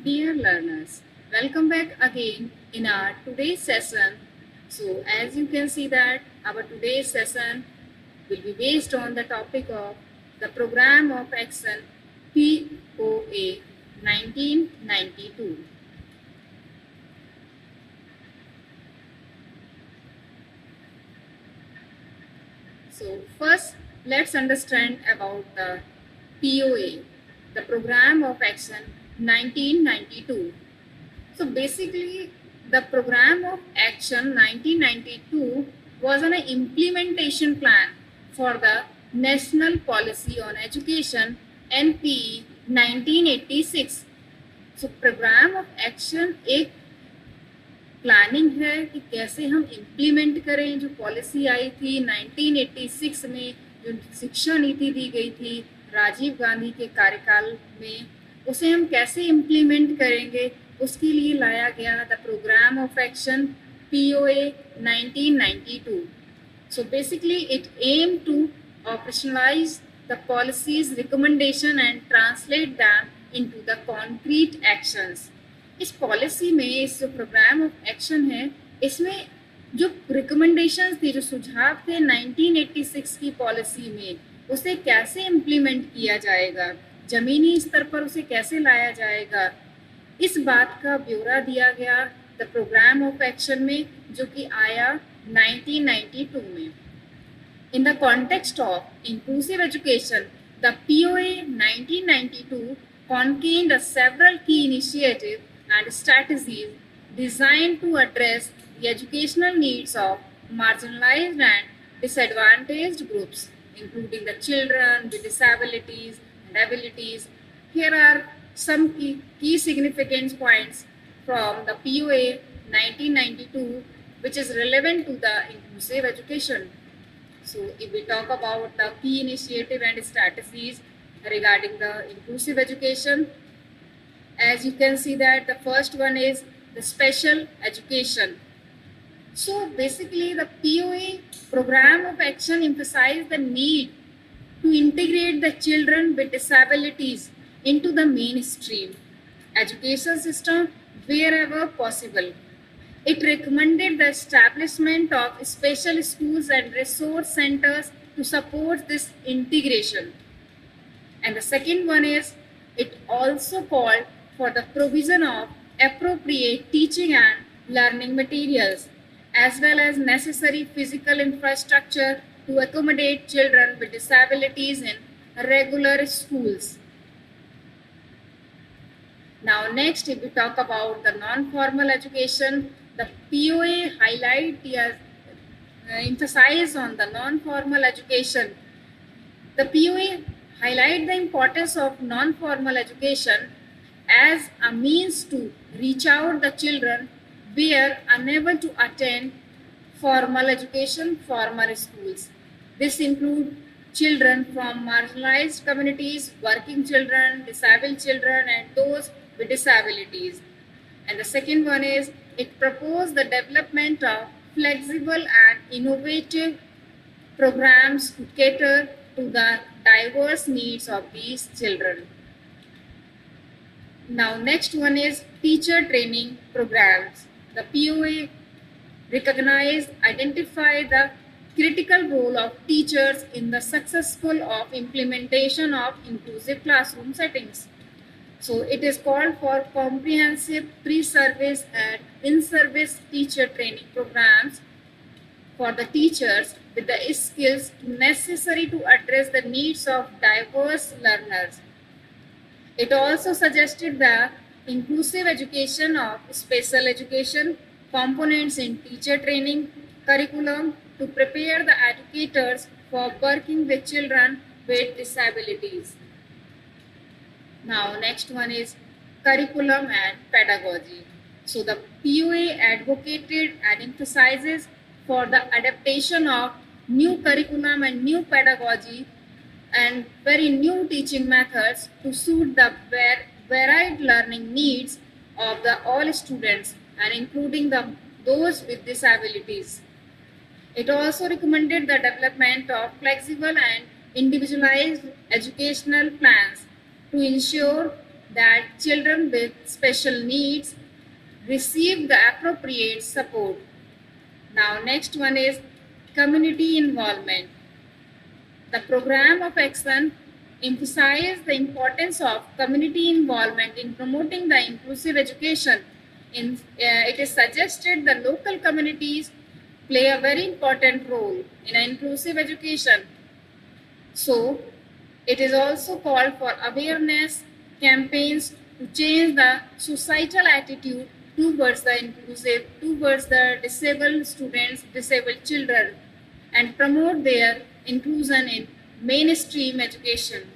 Dear learners, welcome back again in our today's session. So as you can see that our today's session will be based on the topic of the Program of Action POA 1992. So first, let's understand about the POA, the Program of Action 1992. So basically, the Program of Action 1992 was an implementation plan for the National Policy on Education NPE 1986. So programme of action एक planning है कि कैसे हम implement करें जो policy आई थी 1986 में, जो शिक्षा नीति दी गई थी राजीव गांधी के कार्यकाल में, उसे हम कैसे इम्प्लीमेंट करेंगे, उसके लिए लाया गया the programme of action POA 1992. So basically it aimed to operationalize the policies recommendation and translate them into the concrete actions. इस पॉलिसी में, इस जो प्रोग्राम ऑफ एक्शन है, इसमें जो रिकमेंडेशंस थी, जो सुझाव थे 1986 की पॉलिसी में, उसे कैसे इम्प्लीमेंट किया जाएगा, जमीनी स्तर पर उसे कैसे लाया जाएगा, इस बात का ब्यौरा दिया गया द प्रोग्राम ऑफ एक्शन में, जो कि आया 1992 में. In the context of inclusive education, the POA 1992 contained several key initiatives and strategies designed to address the educational needs of marginalized and disadvantaged groups, including the children with disabilities and abilities. Here are some key significance points from the POA 1992 which is relevant to the inclusive education. So if we talk about the key initiative and strategies regarding the inclusive education, as you can see that the first one is the special education. So basically the POA program of action emphasized the need to integrate the children with disabilities into the mainstream education system wherever possible. It recommended the establishment of special schools and resource centers to support this integration. And the second one is, it also called for the provision of appropriate teaching and learning materials, as well as necessary physical infrastructure to accommodate children with disabilities in regular schools. Now next, if we talk about the non-formal education, the POA highlight the emphasize on the non-formal education. The POA highlight the importance of non-formal education as a means to reach out the children were unable to attend formal education, formal schools. This include children from marginalized communities, working children, disabled children, and those with disabilities. And the second one is, it proposed the development of flexible and innovative programs to cater to the diverse needs of these children. Now next one is teacher training programs. The POA recognize, identify the critical role of teachers in the successful of implementation of inclusive classroom settings. So it is called for comprehensive pre-service and in-service teacher training programs for the teachers with the skills necessary to address the needs of diverse learners. It also suggested the inclusive education of special education components in teacher training curriculum to prepare the educators for working with children with disabilities. Now next one is curriculum and pedagogy. So the POA advocated and emphasizes for the adaptation of new curriculum and new pedagogy and very new teaching methods to suit the varied learning needs of the all students and including those with disabilities. It also recommended the development of flexible and individualized educational plans to ensure that children with special needs receive the appropriate support. Now, next one is community involvement. The program of action emphasizes the importance of community involvement in promoting the inclusive education. It is suggested the local communities play a very important role in inclusive education. So, it is also called for awareness campaigns to change the societal attitude towards the inclusive, towards the disabled students, disabled children, and promote their inclusion in mainstream education.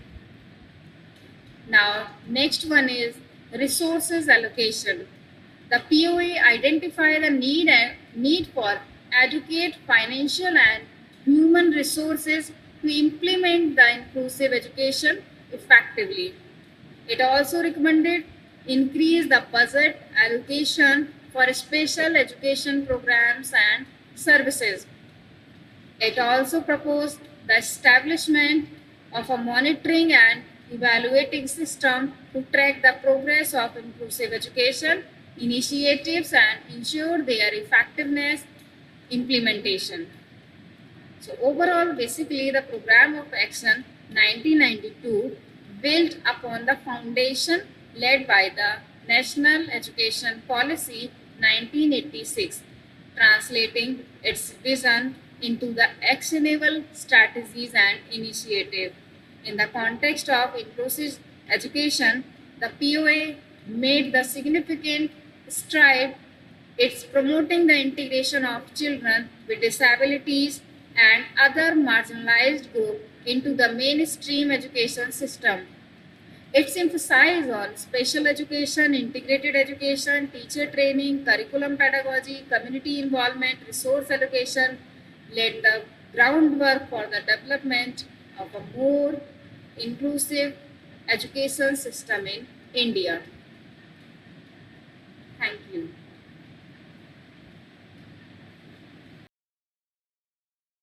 Now, next one is resources allocation. The POA identify the need for adequate financial and human resources to implement the inclusive education effectively. It also recommended increase the budget allocation for special education programs and services. It also proposed the establishment of a monitoring and evaluating system to track the progress of inclusive education initiatives and ensure their effectiveness implementation. So overall, basically the program of action 1992 built upon the foundation led by the National Education Policy 1986, translating its vision into the actionable strategies and initiatives. In the context of inclusive education, the POA made the significant stride. It's promoting the integration of children with disabilities and other marginalized groups into the mainstream education system. It's emphasized on special education, integrated education, teacher training, curriculum pedagogy, community involvement, resource allocation, laid the groundwork for the development of a more inclusive education system in India. Thank you.